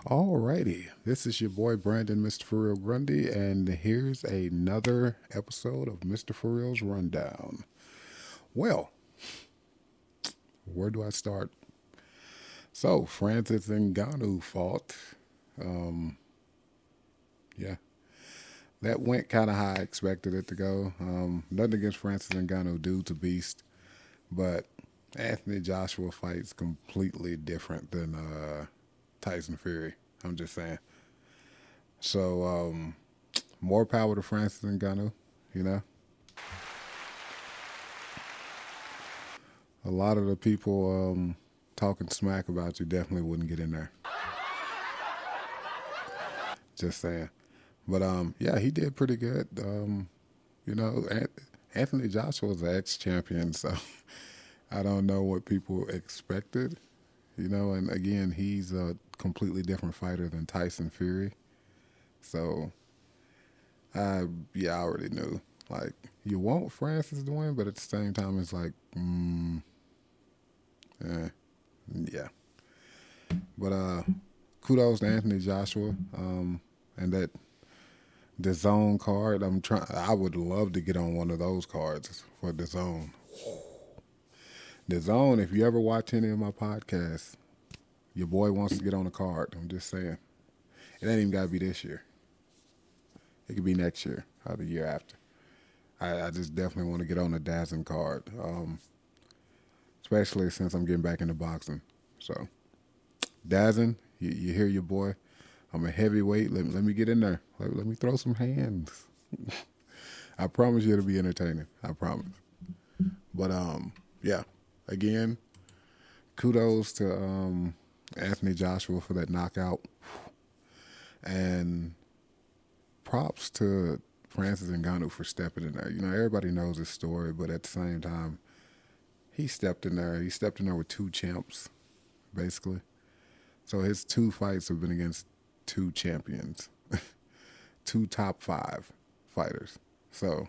Alrighty, this is your boy Brandon, Mr. For Real Grundy, and here's another episode of Mr. For Real's Rundown. Well, where do I start? So, Francis Ngannou fought. Um, yeah, that went kind of how I expected it to go. Nothing against Francis Ngannou, dude's a beast, but Anthony Joshua fights completely different than Tyson Fury. I'm just saying. So, more power to Francis Ngannou. You know, a lot of the people talking smack about you definitely wouldn't get in there. Just saying. But yeah, he did pretty good. Anthony Joshua was an ex-champion, so I don't know what people expected. And again, he's a completely different fighter than Tyson Fury. So, I already knew. Like, you want Francis to win, but at the same time, it's like, yeah. But kudos to Anthony Joshua, and that the zone card. I would love to get on one of those cards for the zone. The zone. If you ever watch any of my podcasts, your boy wants to get on a card. I'm just saying. It ain't even got to be this year. It could be next year or the year after. I just definitely want to get on the Dazzin card, especially since I'm getting back into boxing. So, Dazzin, you hear your boy. I'm a heavyweight. Let me get in there. Let me throw some hands. I promise you it'll be entertaining. I promise. But, yeah. Again, kudos to Anthony Joshua for that knockout. And props to Francis Ngannou for stepping in there. Everybody knows his story, but at the same time, he stepped in there. He stepped in there with two champs, basically. So his two fights have been against two champions, two top 5 fighters. So,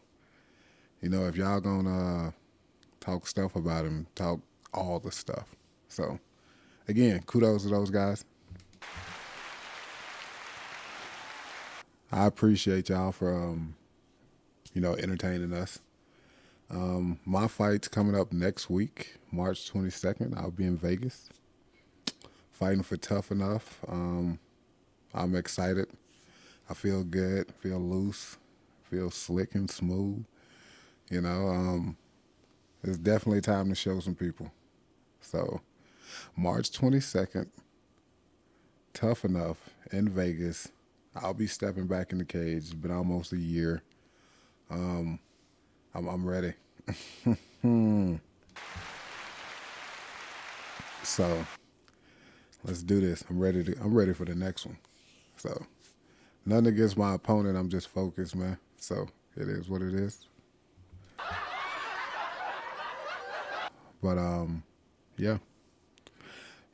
if y'all gonna talk stuff about him, talk all the stuff. So, again, kudos to those guys. I appreciate y'all for, entertaining us. My fight's coming up next week, March 22nd. I'll be in Vegas, fighting for Tough Enough. I'm excited. I feel good, feel loose, feel slick and smooth. It's definitely time to show some people. So, March 22nd, Tough Enough in Vegas. I'll be stepping back in the cage. It's been almost a year. I'm ready. So let's do this. I'm ready for the next one. So nothing against my opponent. I'm just focused, man. So it is what it is. But yeah.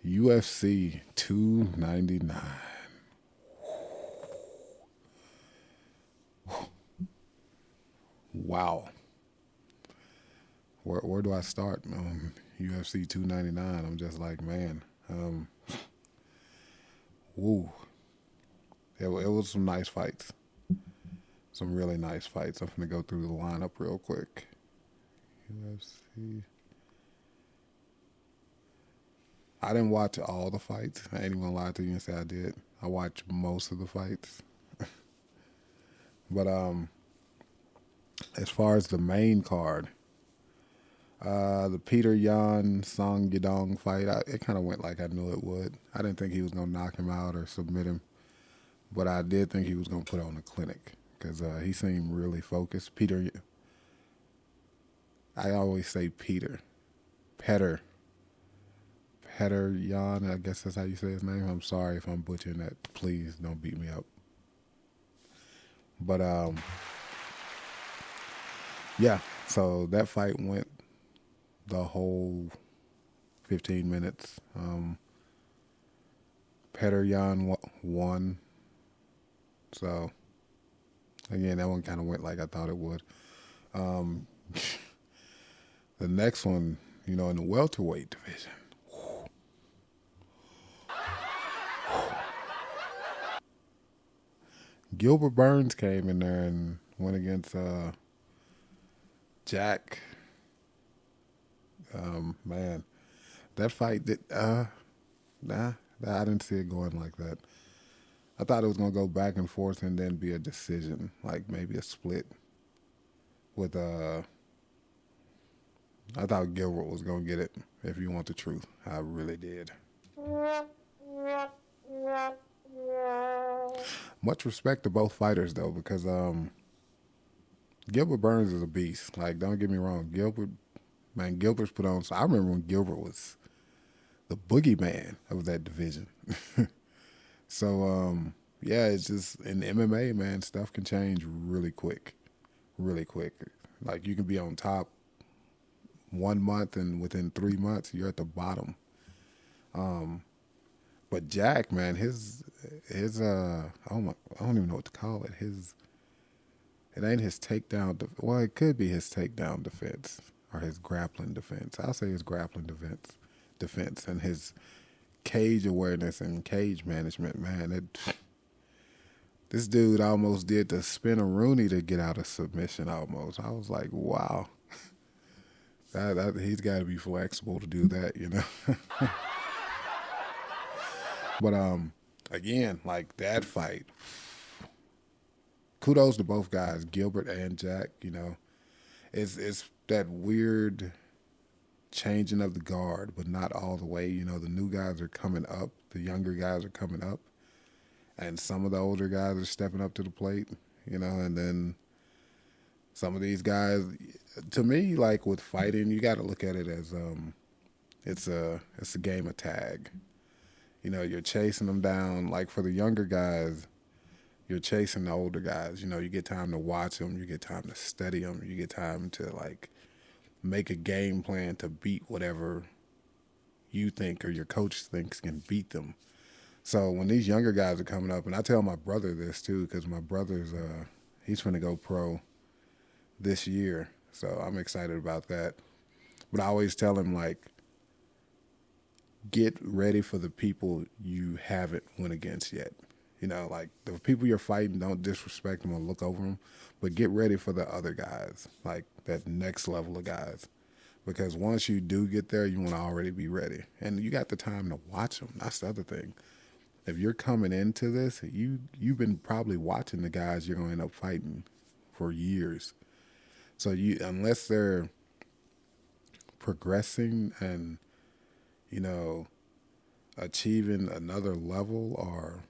UFC 299. Wow. Where do I start? UFC 299. I'm just like, man. Woo. It was some nice fights. Some really nice fights. I'm going to go through the lineup real quick. UFC. I didn't watch all the fights. I ain't even going to lie to you and say I did. I watched most of the fights. But as far as the main card, the Peter Yan Song Yadong fight, it kind of went like I knew it would. I didn't think he was going to knock him out or submit him, but I did think he was going to put on a clinic because he seemed really focused. I always say Peter Yan, I guess that's how you say his name. I'm sorry if I'm butchering that. Please don't beat me up. But yeah, so that fight went the whole 15 minutes. Petr Yan won. So, again, that one kind of went like I thought it would. The next one, in the welterweight division. Gilbert Burns came in there and went against Jack. Man, that fight did. Nah, I didn't see it going like that. I thought it was gonna go back and forth and then be a decision, like maybe a split. With I thought Gilbert was gonna get it. If you want the truth, I really did. Much respect to both fighters though, because Gilbert Burns is a beast. Like, don't get me wrong, Gilbert's put on. So I remember when Gilbert was the boogeyman of that division. So yeah, it's just in MMA, man, stuff can change really quick, really quick. Like you can be on top 1 month, and within 3 months you're at the bottom. But Jack, man, his oh my, I don't even know what to call it. It ain't his takedown. Well, it could be his takedown defense or his grappling defense. I'll say his grappling defense, and his cage awareness and cage management. Man, this dude almost did the spin a Rooney to get out of submission. Almost, I was like, wow, he's got to be flexible to do that, you know. But again, like that fight, kudos to both guys, Gilbert and Jack. You know, it's that weird changing of the guard, but not all the way. You know, the new guys are coming up, the younger guys are coming up, and some of the older guys are stepping up to the plate. You know, and then some of these guys, to me, like with fighting, you got to look at it as it's a game of tag. You know, you're chasing them down. Like for the younger guys, you're chasing the older guys. You know, you get time to watch them. You get time to study them. You get time to, like, make a game plan to beat whatever you think or your coach thinks can beat them. So when these younger guys are coming up, and I tell my brother this too, because my brother's, he's going to go pro this year. So I'm excited about that. But I always tell him, like, get ready for the people you haven't went against yet. You know, like the people you're fighting, don't disrespect them or look over them, but get ready for the other guys, like that next level of guys. Because once you do get there, you want to already be ready. And you got the time to watch them. That's the other thing. If you're coming into this, you've been probably watching the guys you're going to end up fighting for years. So unless they're progressing and, you know, achieving another level or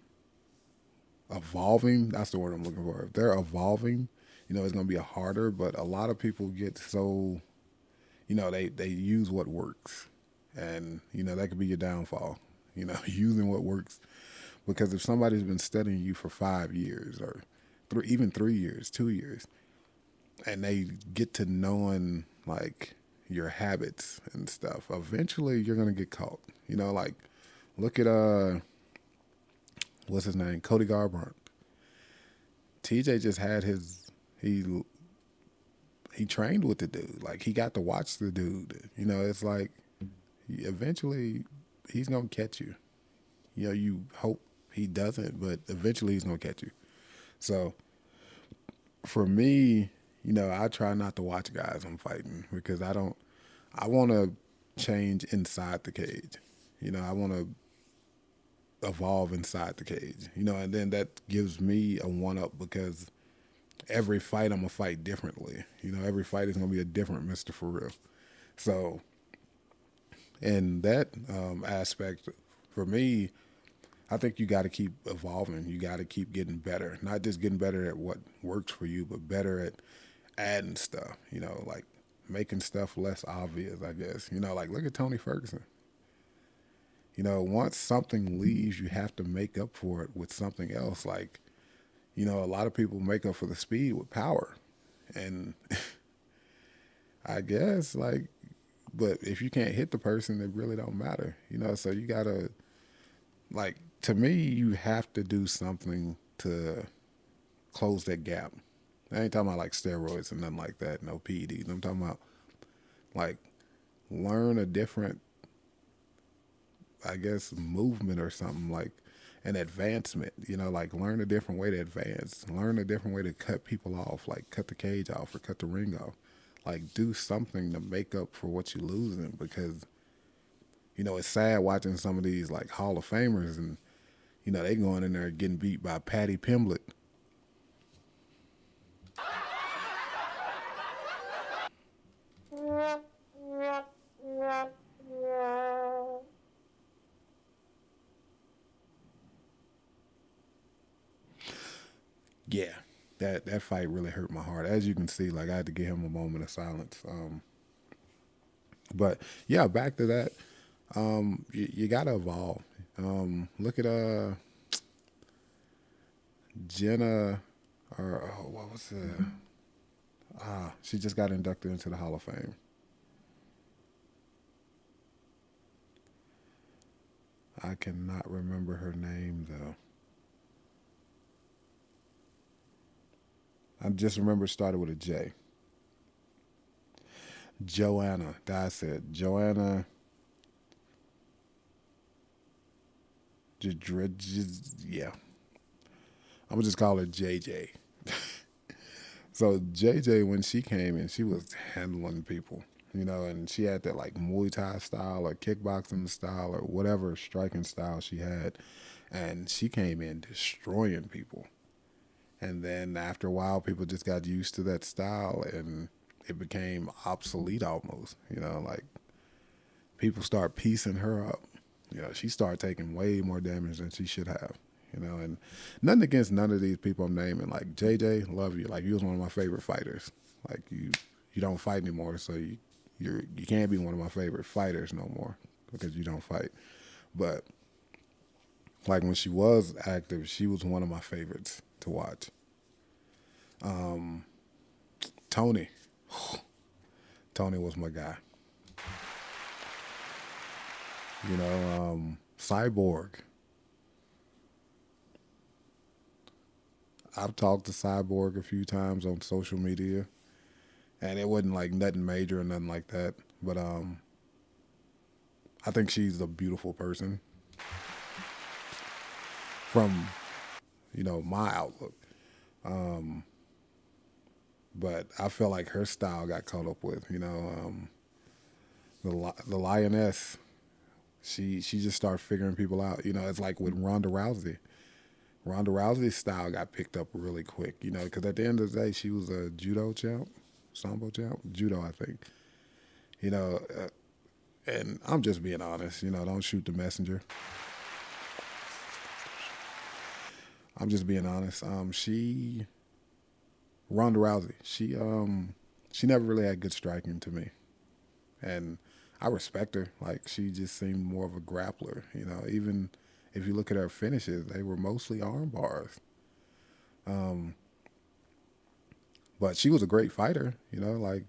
evolving, that's the word I'm looking for. If they're evolving, you know, it's going to be harder, but a lot of people get so, you know, they use what works. And, you know, that could be your downfall, you know, using what works. Because if somebody's been studying you for 5 years or even 3 years, 2 years, and they get to knowing, like, your habits and stuff, eventually you're going to get caught. You know, like, look at, what's his name? Cody Garbrandt. TJ just had he trained with the dude. Like, he got to watch the dude. You know, it's like, eventually he's going to catch you. You know, you hope he doesn't, but eventually he's going to catch you. So, for me, you know, I try not to watch guys I'm fighting because I want to change inside the cage. You know, I want to evolve inside the cage, you know, and then that gives me a one-up because every fight I'm going to fight differently. You know, every fight is going to be a different Mr. For Real. So, in that aspect, for me, I think you got to keep evolving. You got to keep getting better. Not just getting better at what works for you, but better at adding stuff, you know, like making stuff less obvious, I guess. You know, like look at Tony Ferguson. You know, once something leaves, you have to make up for it with something else. Like, you know, a lot of people make up for the speed with power. And I guess, like, but if you can't hit the person, it really don't matter. You know, so you got to, like, to me, you have to do something to close that gap. I ain't talking about, like, steroids and nothing like that, no PEDs. I'm talking about, like, learn a different, I guess, movement or something. Like, and advancement. Like learn a different way to advance, learn a different way to cut people off, like cut the cage off or cut the ring off. Like do something to make up for what you're losing, because it's sad watching some of these like Hall of Famers, and they going in there getting beat by Patty Pimblett. Yeah, that fight really hurt my heart. As you can see, like I had to give him a moment of silence. But yeah, back to that. You gotta evolve. Look at Jenna, or what was it? She just got inducted into the Hall of Fame. I cannot remember her name though. I just remember it started with a J. Joanna. That's it. Joanna. Yeah. I'm gonna just call her JJ. So JJ, when she came in, she was handling people, and she had that like Muay Thai style or kickboxing style or whatever striking style she had, and she came in destroying people. And then after a while, people just got used to that style, and it became obsolete almost. Like people start piecing her up. She started taking way more damage than she should have. And nothing against none of these people I'm naming. Like JJ, love you. Like you was one of my favorite fighters. Like you don't fight anymore, so you can't be one of my favorite fighters no more because you don't fight. But like when she was active, she was one of my favorites to watch. Tony. Tony was my guy. Cyborg. I've talked to Cyborg a few times on social media, and it wasn't like nothing major or nothing like that. But I think she's a beautiful person from my outlook. But I felt like her style got caught up with. The lioness. She just started figuring people out. It's like with Ronda Rousey. Ronda Rousey's style got picked up really quick, because at the end of the day, she was a judo champ, sambo champ, judo, I think. And I'm just being honest, don't shoot the messenger. I'm just being honest. Ronda Rousey, she never really had good striking to me. And I respect her. Like, she just seemed more of a grappler, even if you look at her finishes, they were mostly arm bars. But she was a great fighter, like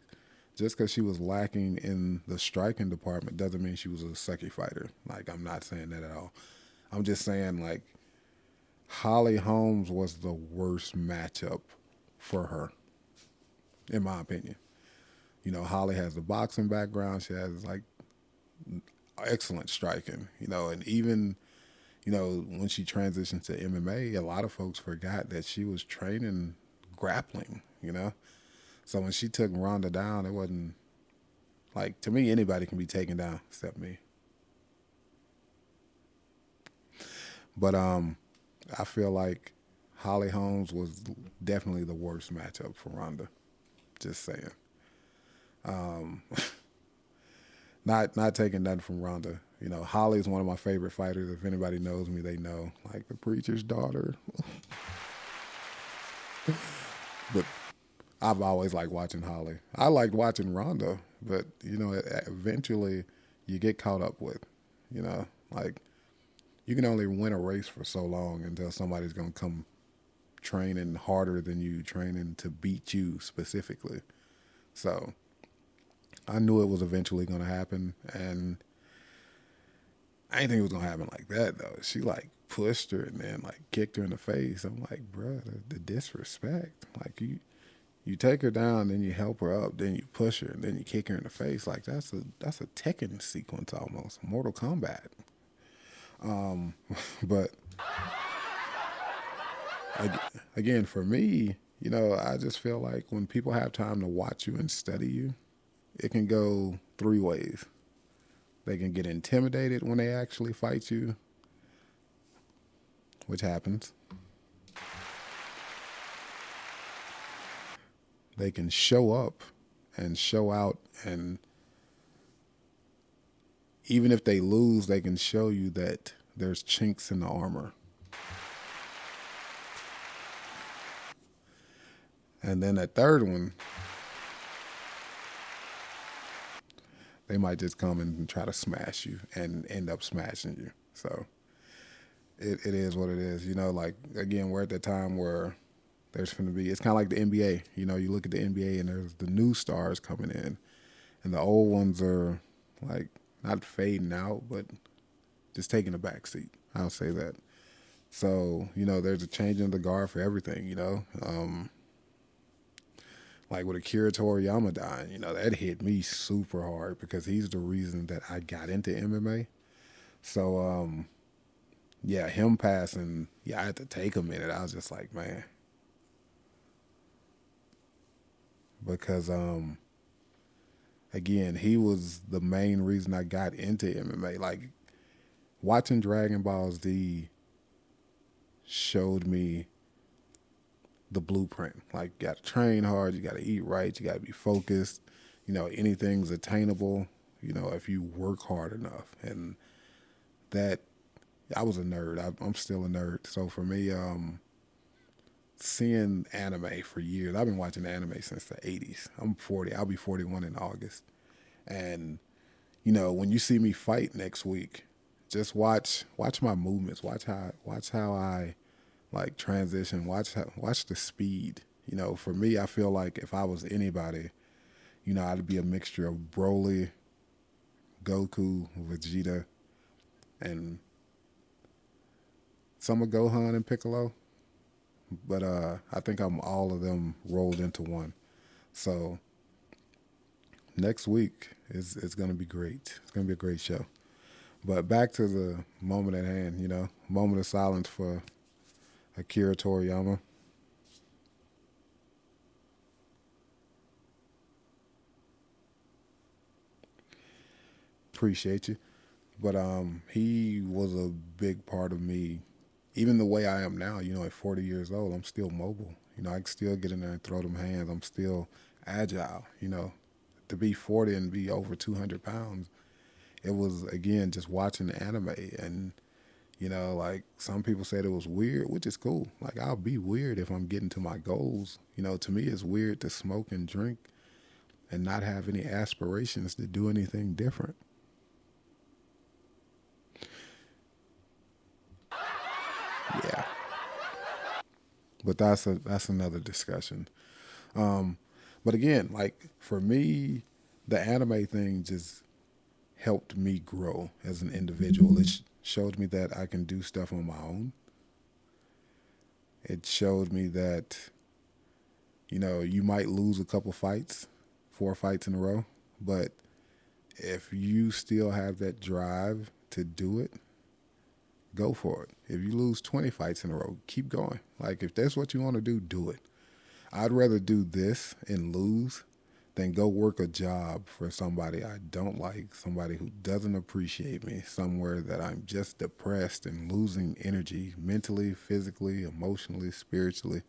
just because she was lacking in the striking department doesn't mean she was a sucky fighter. Like, I'm not saying that at all. I'm just saying, like, Holly Holmes was the worst matchup for her, in my opinion. Holly has the boxing background. She has, like, excellent striking, and even, when she transitioned to MMA, a lot of folks forgot that she was training grappling, So when she took Ronda down, it wasn't, like, to me, anybody can be taken down except me. But I feel like Holly Holmes was definitely the worst matchup for Ronda. Just saying. Not taking nothing from Ronda. Holly's one of my favorite fighters. If anybody knows me, they know. Like the preacher's daughter. But I've always liked watching Holly. I liked watching Ronda, but eventually you get caught up with. Like you can only win a race for so long until somebody's gonna come training harder than you, training to beat you specifically. So I knew it was eventually gonna happen, and I didn't think it was gonna happen like that though. She like pushed her and then like kicked her in the face. I'm like, bro, the disrespect. Like you take her down, then you help her up, then you push her, and then you kick her in the face. Like that's a Tekken sequence almost, Mortal Kombat. But Again, for me, I just feel like when people have time to watch you and study you, it can go three ways. They can get intimidated when they actually fight you, which happens. They can show up and show out, and even if they lose, they can show you that there's chinks in the armor. And then that third one, they might just come and try to smash you and end up smashing you. So it is what it is. Like, again, we're at the time where there's going to be, it's kind of like the NBA. You look at the NBA and there's the new stars coming in, and the old ones are like not fading out, but just taking a back seat. I'll say that. So, there's a change in the guard for everything, like with Akira Toriyama dying, that hit me super hard because he's the reason that I got into MMA. So, yeah, him passing, yeah, I had to take a minute. I was just like, man. Because, again, he was the main reason I got into MMA. Like, watching Dragon Ball Z showed me the blueprint. Like, you got to train hard, you got to eat right, you got to be focused. Anything's attainable, if you work hard enough. And that, I was a nerd. I'm still a nerd. So for me, seeing anime for years, I've been watching anime since the 80s. I'm 40. I'll be 41 in August. And, when you see me fight next week, just watch my movements. Watch how I like transition. Watch the speed. For me, I feel like if I was anybody, I'd be a mixture of Broly, Goku, Vegeta, and some of Gohan and Piccolo. But I think I'm all of them rolled into one. So next week is going to be great. It's going to be a great show. But back to the moment at hand, moment of silence for Akira Toriyama. Appreciate you. But he was a big part of me. Even the way I am now, at 40 years old, I'm still mobile. I can still get in there and throw them hands. I'm still agile. To be 40 and be over 200 pounds, it was, again, just watching the anime. And, like some people said it was weird, which is cool. Like, I'll be weird if I'm getting to my goals. To me, it's weird to smoke and drink and not have any aspirations to do anything different. Yeah. But that's another discussion. But again, like for me, the anime thing just helped me grow as an individual. It showed me that I can do stuff on my own. It showed me that, you might lose a couple fights, 4 fights in a row, but if you still have that drive to do it, go for it. If you lose 20 fights in a row, keep going. Like, if that's what you want to do it. I'd rather do this and lose than go work a job for somebody I don't like, somebody who doesn't appreciate me, somewhere that I'm just depressed and losing energy mentally, physically, emotionally, spiritually.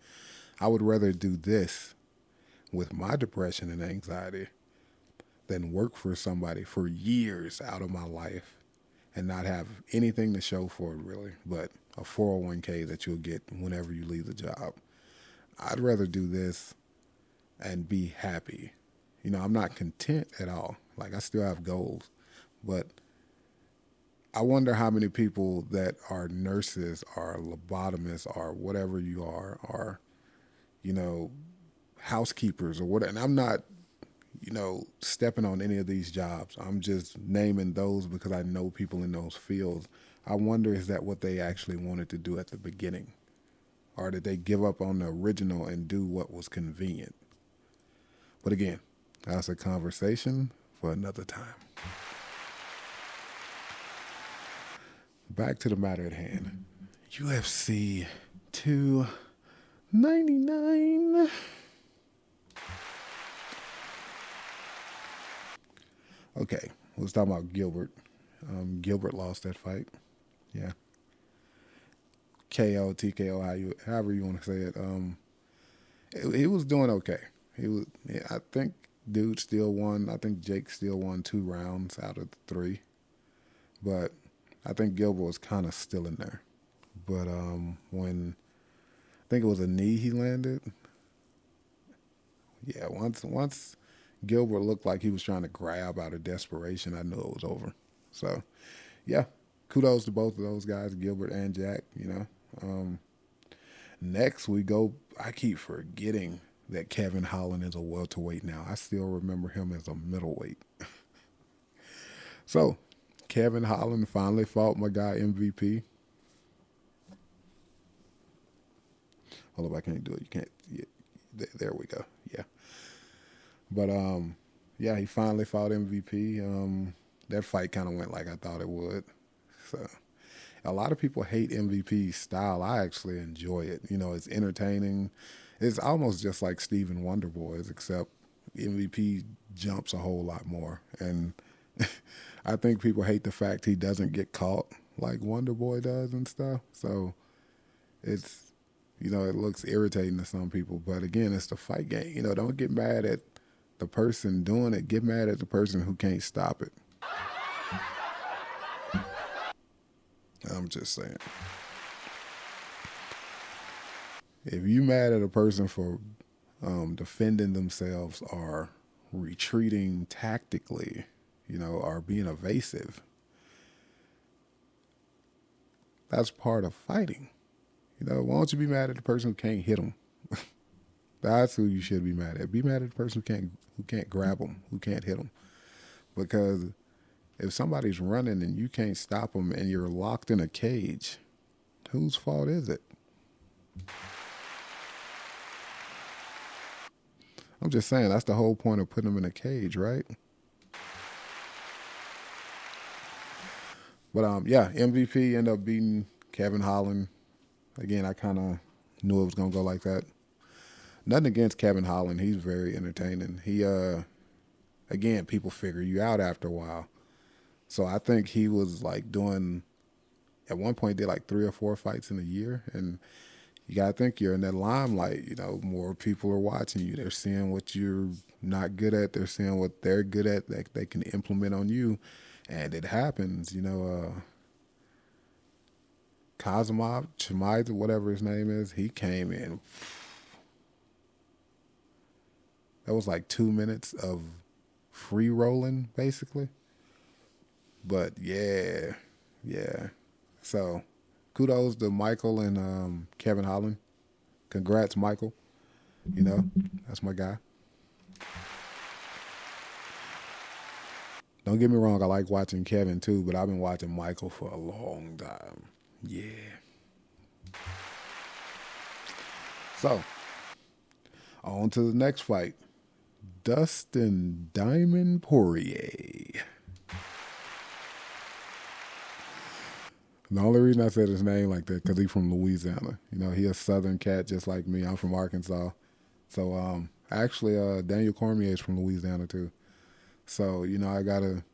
I would rather do this with my depression and anxiety than work for somebody for years out of my life and not have anything to show for it, really, but a 401k that you'll get whenever you leave the job. I'd rather do this and be happy. I'm not content at all. Like, I still have goals, but I wonder how many people that are nurses or lobotomists or whatever you are, housekeepers or whatever. And I'm not, stepping on any of these jobs. I'm just naming those because I know people in those fields. I wonder, is that what they actually wanted to do at the beginning? Or did they give up on the original and do what was convenient? But again, that's a conversation for another time. Back to the matter at hand. UFC 2 99. Okay, let's talk about Gilbert. Gilbert lost that fight. Yeah. KO, TKO, however you want to say it. He was doing okay. He was. Yeah, I think dude still won. I think Jake still won 2 rounds out of the 3, but I think Gilbert was kind of still in there. But when I think it was a knee he landed. Yeah, once Gilbert looked like he was trying to grab out of desperation, I knew it was over. So, yeah, kudos to both of those guys, Gilbert and Jack. Next we go. I keep forgetting that Kevin Holland is a welterweight now. I still remember him as a middleweight. So, Kevin Holland finally fought my guy MVP. Hold up, I can't do it. You can't. Yeah, there we go. Yeah. But yeah, he finally fought MVP. That fight kind of went like I thought it would. So a lot of people hate MVP's style. I actually enjoy it. It's entertaining. It's almost just like Stephen Wonder Boys, except MVP jumps a whole lot more. And I think people hate the fact he doesn't get caught like Wonder Boy does and stuff. So it's, it looks irritating to some people. But again, it's the fight game. Don't get mad at the person doing it. Get mad at the person who can't stop it. I'm just saying. If you mad at a person for defending themselves or retreating tactically, or being evasive, that's part of fighting. Why don't you be mad at the person who can't hit them? That's who you should be mad at. Be mad at the person who can't grab them, who can't hit them. Because if somebody's running and you can't stop them and you're locked in a cage, whose fault is it? I'm just saying, that's the whole point of putting them in a cage, right? But yeah, MVP ended up beating Kevin Holland. Again, I kind of knew it was going to go like that. Nothing against Kevin Holland. He's very entertaining. He, again, people figure you out after a while. So I think he was like doing, at one point, did like 3 or 4 fights in a year. And you got to think you're in that limelight. More people are watching you. They're seeing what you're not good at. They're seeing what they're good at that they can implement on you. And it happens, Kazimov, Chimaev, whatever his name is, he came in. That was like 2 minutes of free rolling, basically. But yeah. So kudos to Michael and Kevin Holland. Congrats, Michael. That's my guy. Don't get me wrong, I like watching Kevin too, but I've been watching Michael for a long time. Yeah. So, on to the next fight. Dustin Diamond Poirier. The only reason I said his name like that because he's from Louisiana. He a Southern cat just like me. I'm from Arkansas. So, actually, Daniel Cormier is from Louisiana too. So, I gotta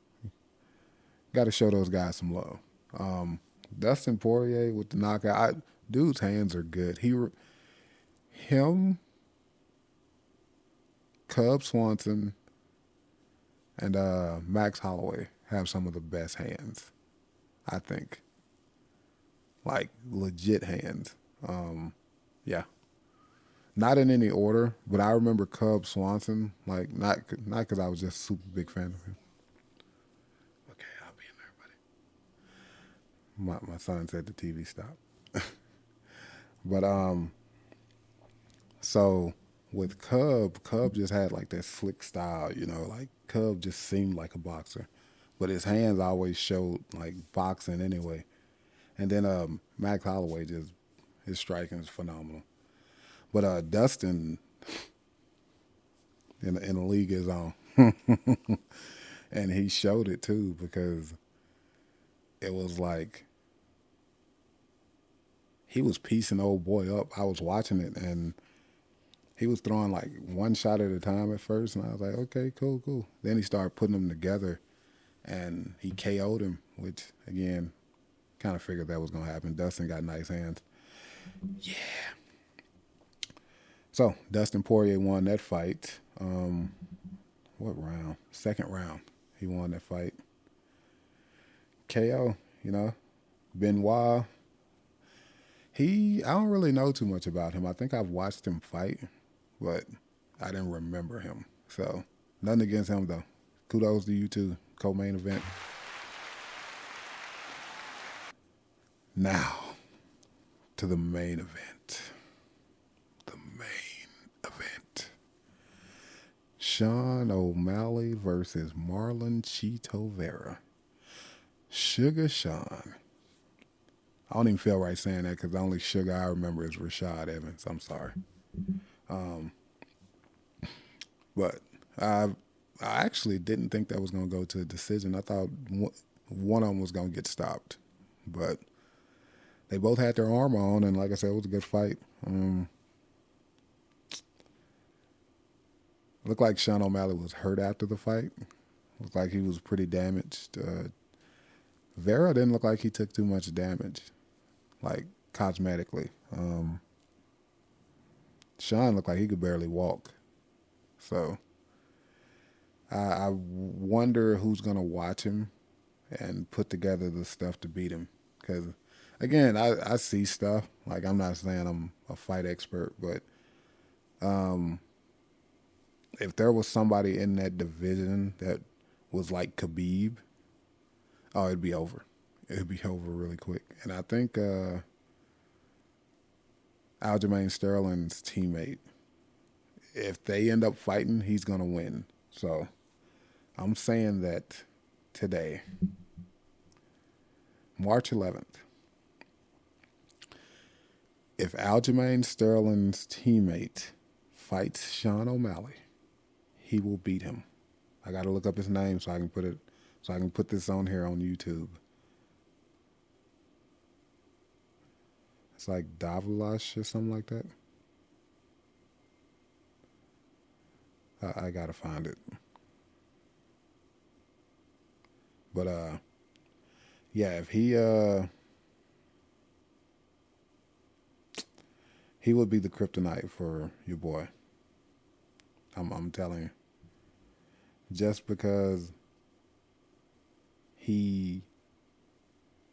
show those guys some love. Dustin Poirier with the knockout. Dude's hands are good. Him, Cub Swanson, and Max Holloway have some of the best hands, I think. Like legit hands. Yeah. Not in any order, but I remember Cub Swanson, like not because I was just a super big fan of him. Okay, I'll be in there, buddy. My son said the TV stopped. But so with Cub just had like that slick style, like Cub just seemed like a boxer, but his hands always showed like boxing anyway. And then Max Holloway his striking is phenomenal. But Dustin in the league is on. And he showed it too because it was like he was piecing old boy up. I was watching it, and he was throwing like one shot at a time at first, and I was like, okay, cool, cool. Then he started putting them together, and he KO'd him, which, again, kind of figured that was going to happen. Dustin got nice hands. Yeah. So, Dustin Poirier won that fight. What round? Second round. He won that fight. KO, you know. Benoit, I don't really know too much about him. I think I've watched him fight, but I didn't remember him. So, nothing against him, though. Kudos to you, too. Co-main event. Now, to the main event. The main event. Sean O'Malley versus Marlon Chito Vera. Sugar Sean. I don't even feel right saying that because the only sugar I remember is Rashad Evans. I'm sorry. But I actually didn't think that was going to go to a decision. I thought one of them was going to get stopped. But they both had their armor on, and like I said, it was a good fight. Looked like Sean O'Malley was hurt after the fight. Looked like he was pretty damaged. Vera didn't look like he took too much damage, like cosmetically. Sean looked like he could barely walk. So I wonder who's going to watch him and put together the stuff to beat him. Because, again, I see stuff. Like, I'm not saying I'm a fight expert, but if there was somebody in that division that was like Khabib, oh, it'd be over. It'd be over really quick. And I think Aljamain Sterling's teammate, if they end up fighting, he's going to win. So I'm saying that today, March 11th, if Aljamain Sterling's teammate fights Sean O'Malley, he will beat him. I got to look up his name so I can put this on here on YouTube. It's like Davulash or something like that. I gotta find it. But yeah, if he would be the kryptonite for your boy. I'm telling you. Just because he's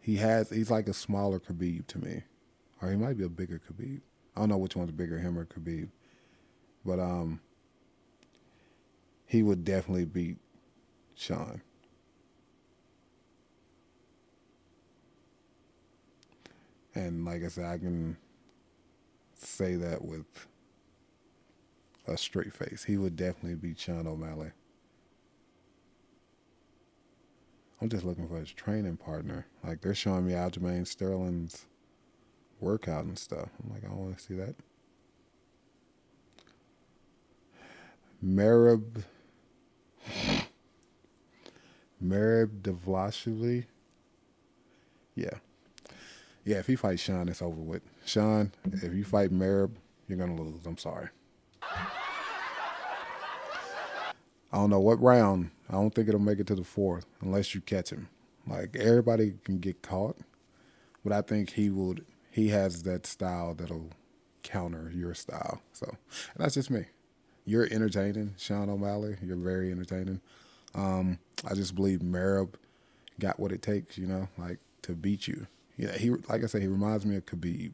like a smaller Khabib to me. Or he might be a bigger Khabib. I don't know which one's bigger, him or Khabib. But he would definitely beat Sean. And like I said, I can say that with a straight face. He would definitely beat Sean O'Malley. I'm just looking for his training partner. Like, they're showing me Aljamain Sterling's workout and stuff. I'm like, I don't want to see that. Merab Devlashvili. Yeah. Yeah, if he fights Sean, it's over with. Sean, if you fight Merab, you're going to lose. I'm sorry. I don't know what round. I don't think it'll make it to the fourth unless you catch him. Like, everybody can get caught, but I think he has that style that'll counter your style. So, and that's just me. You're entertaining, Sean O'Malley. You're very entertaining. I just believe Merab got what it takes, like, to beat you. Yeah, like I said, he reminds me of Khabib.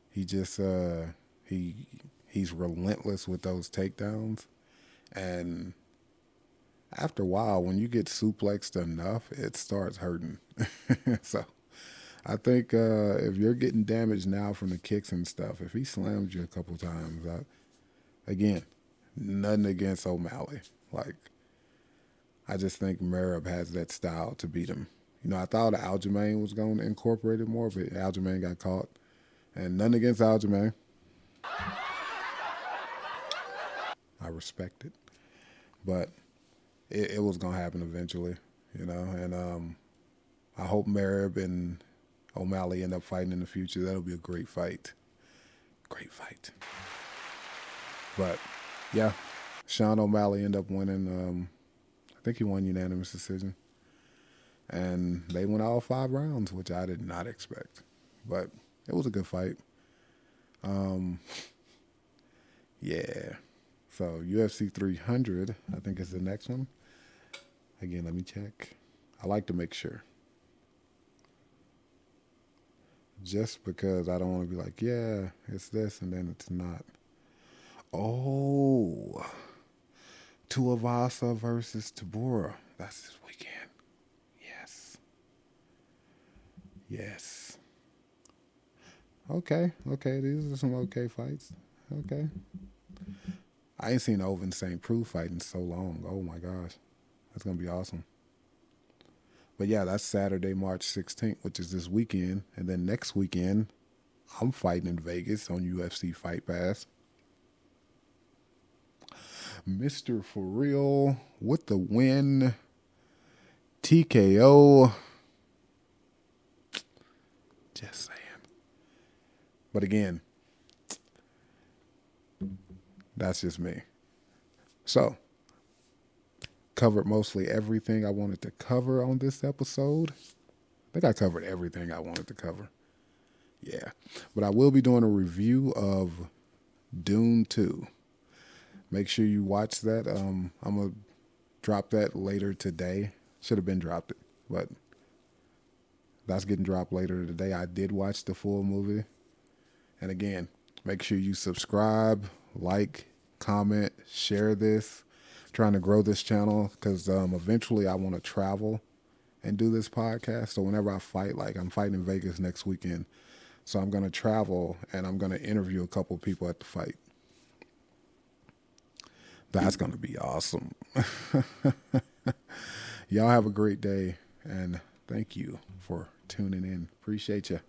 He just he's relentless with those takedowns, and after a while, when you get suplexed enough, it starts hurting. So I think if you're getting damaged now from the kicks and stuff, if he slams you a couple times, again, nothing against O'Malley. Like, I just think Merab has that style to beat him. I thought Aljamain was going to incorporate it more, but Aljamain got caught. And nothing against Aljamain. I respect it. But it was going to happen eventually, and I hope Merab and O'Malley end up fighting in the future. That'll be a great fight. Great fight. But yeah, Sean O'Malley ended up winning. I think he won unanimous decision. And they went all 5 rounds, which I did not expect. But it was a good fight. Yeah. So UFC 300, I think, is the next one. Again, let me check. I like to make sure. Just because I don't want to be like, yeah, it's this, and then it's not. Oh. Tuivasa versus Tabora. That's this weekend. Yes. Yes. Okay. These are some okay fights. Okay. I ain't seen Oven St. Preux fight in so long. Oh my gosh. That's going to be awesome. But yeah, that's Saturday, March 16th, which is this weekend. And then next weekend, I'm fighting in Vegas on UFC Fight Pass. Mr. For Real with the win. TKO. Just saying. But again, that's just me. So, covered mostly everything I wanted to cover on this episode. I think I covered everything I wanted to cover. Yeah. But I will be doing a review of Dune 2. Make sure you watch that. I'm going to drop that later today. Should have been dropped, but that's getting dropped later today. I did watch the full movie. And again, make sure you subscribe, like, comment, share this. I'm trying to grow this channel because eventually I want to travel and do this podcast. So whenever I fight, like I'm fighting in Vegas next weekend. So I'm going to travel and I'm going to interview a couple people at the fight. That's going to be awesome. Y'all have a great day, and thank you for tuning in. Appreciate you.